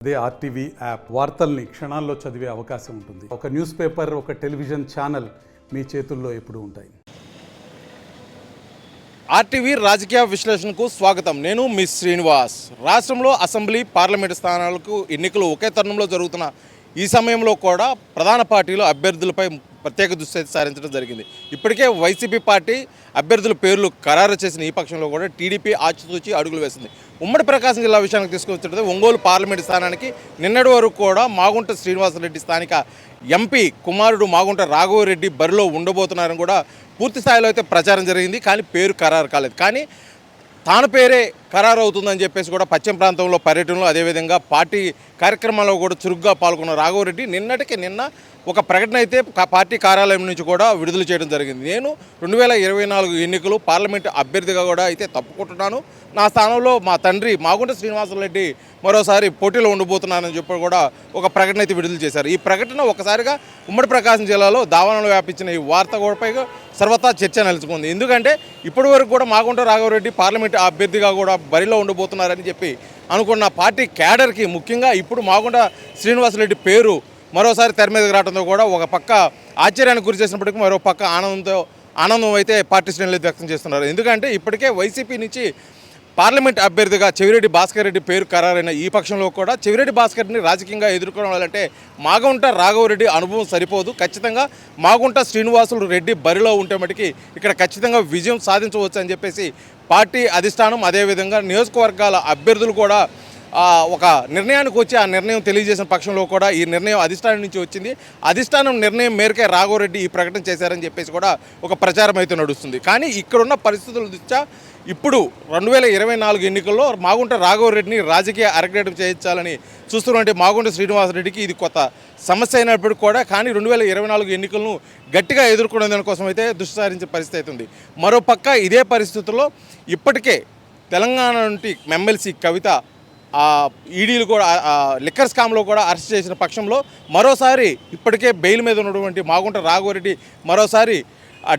అదే RTV app వార్తల్ని క్షణాల్లో చదివే అవకాశం ఉంటుంది. ఒక న్యూస్ పేపర్, ఒక టెలివిజన్ ఛానల్ మీ చేతుల్లో ఎప్పుడూ ఉంటాయి. ఆర్టీవీ రాజకీయ విశ్లేషణకు స్వాగతం. నేను మీ శ్రీనివాస్. రాష్ట్రంలో అసెంబ్లీ, పార్లమెంటు స్థానాలకు ఎన్నికలు ఒకే తరుణంలో జరుగుతున్న ఈ సమయంలో కూడా ప్రధాన పార్టీలు అభ్యర్థులపై ప్రత్యేక దృష్టి సారించడం జరిగింది. ఇప్పటికే వైసీపీ పార్టీ అభ్యర్థుల పేర్లు ఖరారు చేసిన ఈ పక్షంలో కూడా టీడీపీ ఆచితూచి అడుగులు వేసింది. ఉమ్మడి ప్రకాశం జిల్లా విషయానికి తీసుకొచ్చినట్లయితే ఒంగోలు పార్లమెంటు స్థానానికి నిన్నటి వరకు కూడా మాగుంట శ్రీనివాసరెడ్డి స్థానిక ఎంపీ కుమారుడు మాగుంట రాఘవరెడ్డి బరిలో ఉండబోతున్నారని కూడా పూర్తి స్థాయిలో అయితే ప్రచారం జరిగింది. కానీ పేరు ఖరారు కాలేదు. కానీ తాను పేరే ఖరారు అవుతుందని చెప్పేసి కూడా పశ్చిమ ప్రాంతంలో పర్యటనలో, అదేవిధంగా పార్టీ కార్యక్రమాల్లో కూడా చురుగ్గా పాల్గొన్న రాఘవరెడ్డి నిన్న ఒక ప్రకటన అయితే పార్టీ కార్యాలయం నుంచి కూడా విడుదల చేయడం జరిగింది. నేను 2024 ఎన్నికలు పార్లమెంటు అభ్యర్థిగా కూడా అయితే తప్పుకుంటున్నాను. నా స్థానంలో మా తండ్రి మాగుంట శ్రీనివాసరెడ్డి మరోసారి పోటీలో ఉండబోతున్నానని చెప్పి కూడా ఒక ప్రకటన అయితే విడుదల చేశారు. ఈ ప్రకటన ఒకసారిగా ఉమ్మడి ప్రకాశం జిల్లాలో దావానంలో వ్యాపించిన ఈ వార్త కూడా సర్వతా చర్చ నిలుచుకుంది. ఎందుకంటే ఇప్పటి వరకు కూడా మాగుంట రాఘవరెడ్డి పార్లమెంటు అభ్యర్థిగా కూడా బరిలో ఉండబోతున్నారని చెప్పి అనుకున్న పార్టీ క్యాడర్కి, ముఖ్యంగా ఇప్పుడు మాగుంట శ్రీనివాసరెడ్డి పేరు మరోసారి తెర మీదకి రావడంతో కూడా ఒక పక్క ఆశ్చర్యానికి గురి చేసినప్పటికీ మరో పక్క ఆనందం అయితే పార్టీ శ్రేణులు వ్యక్తం చేస్తున్నారు. ఎందుకంటే ఇప్పటికే వైసీపీ నుంచి పార్లమెంట్ అభ్యర్థిగా చెవిరెడ్డి భాస్కర్ రెడ్డి పేరు ఖరారైన ఈ పక్షంలో కూడా చెవిరెడ్డి భాస్కర్ని రాజకీయంగా ఎదుర్కోవాలంటే మాగుంట రాఘవరెడ్డి అనుభవం సరిపోదు. ఖచ్చితంగా మాగుంట శ్రీనివాసులు రెడ్డి బరిలో ఉంటే మటుకి ఇక్కడ ఖచ్చితంగా విజయం సాధించవచ్చు అని చెప్పేసి పార్టీ అధిష్టానం, అదేవిధంగా నియోజకవర్గాల అభ్యర్థులు కూడా ఒక నిర్ణయానికి వచ్చి ఆ నిర్ణయం తెలియజేసిన పక్షంలో కూడా ఈ నిర్ణయం అధిష్టానం నుంచి వచ్చింది. అధిష్టానం నిర్ణయం మేరకే రాఘవరెడ్డి ఈ ప్రకటన చేశారని చెప్పేసి కూడా ఒక ప్రచారం అయితే నడుస్తుంది. కానీ ఇక్కడున్న పరిస్థితుల దృష్ట్యా ఇప్పుడు 2024 ఎన్నికల్లో మాగుంట రాఘవరెడ్డిని రాజకీయ అరగడం చేయించాలని చూస్తున్నటువంటి మాగుంట శ్రీనివాసరెడ్డికి ఇది కొత్త సమస్య అయినప్పటికీ కూడా కానీ 2024 ఎన్నికలను గట్టిగా ఎదుర్కొనే దానికోసం అయితే దృష్టి సారించే పరిస్థితి ఉంది. మరోపక్క ఇదే పరిస్థితుల్లో ఇప్పటికే తెలంగాణ నుండి ఎమ్మెల్సీ కవిత ఈడీలు కూడా లిక్కర్ స్కామ్లో కూడా అరెస్ట్ చేసిన పక్షంలో మరోసారి ఇప్పటికే బెయిల్ మీద ఉన్నటువంటి మాగుంట రాఘవరెడ్డి మరోసారి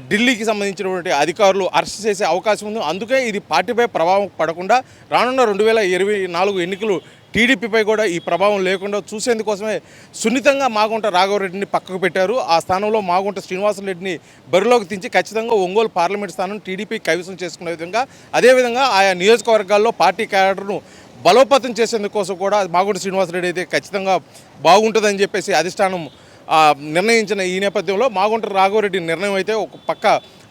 ఢిల్లీకి సంబంధించినటువంటి అధికారులు అరెస్ట్ చేసే అవకాశం ఉంది. అందుకే ఇది పార్టీపై ప్రభావం పడకుండా రానున్న 2024 ఎన్నికలు టీడీపీపై కూడా ఈ ప్రభావం లేకుండా చూసేందుకోసమే సున్నితంగా మాగుంట రాఘవరెడ్డిని పక్కకు పెట్టారు. ఆ స్థానంలో మాగుంట శ్రీనివాసరెడ్డిని బరిలోకి దించి ఖచ్చితంగా ఒంగోలు పార్లమెంట్ స్థానం టీడీపీ కైవసం చేసుకునే విధంగా, అదేవిధంగా ఆయా నియోజకవర్గాల్లో పార్టీ క్యాడర్ను బలోపేతం చేసేందుకోసం కూడా మాగుంట శ్రీనివాసరెడ్డి అయితే ఖచ్చితంగా బాగుంటుందని చెప్పేసి అధిష్టానం నిర్ణయించిన ఈ నేపథ్యంలో మాగుంట రాఘవరెడ్డి నిర్ణయం అయితే ఒక పక్క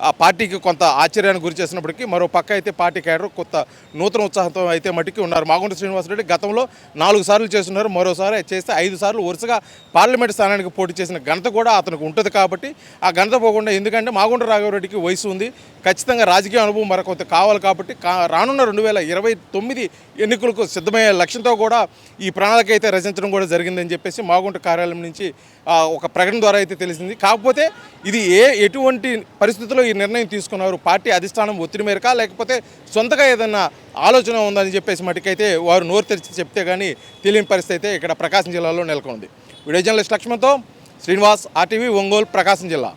ఆ పార్టీకి కొంత ఆశ్చర్యానికి గురి చేసినప్పటికీ మరో పక్క అయితే పార్టీ క్యాడర్ కొత్త నూతన ఉత్సాహంతో అయితే మట్టికి ఉన్నారు. మాగుంట శ్రీనివాసరెడ్డి గతంలో 4 సార్లు చేస్తున్నారు. మరోసారి చేస్తే 5 సార్లు వరుసగా పార్లమెంట్ స్థానానికి పోటీ చేసిన ఘనత కూడా అతనికి ఉంటుంది. కాబట్టి ఆ ఘనత పోకుండా, ఎందుకంటే మాగుంట రాఘవరెడ్డికి వయసు ఉంది, ఖచ్చితంగా రాజకీయ అనుభవం మరొకత కావాలి. కాబట్టి రానున్న 2029 ఎన్నికలకు సిద్ధమయ్యే లక్ష్యంతో కూడా ఈ ప్రణాళిక అయితే రచించడం కూడా జరిగిందని చెప్పేసి మాగుంట కార్యాలయం నుంచి ఒక ప్రకటన ద్వారా అయితే తెలిసింది. కాకపోతే ఇది ఎటువంటి పరిస్థితుల్లో ఈ నిర్ణయం తీసుకున్నారు, పార్టీ అధిష్టానం ఒత్తిడి మేరకా లేకపోతే సొంతగా ఏదన్నా ఆలోచన ఉందని చెప్పేసి మటుకైతే వారు నోరు తెరిచి చెప్తే కానీ తెలియని పరిస్థితి అయితే ఇక్కడ ప్రకాశం జిల్లాలో నెలకొంది. వీడియో జర్నలిస్ట్ లక్ష్మణ్తో శ్రీనివాస్, ఆర్టీవీ, ఒంగోలు, ప్రకాశం జిల్లా.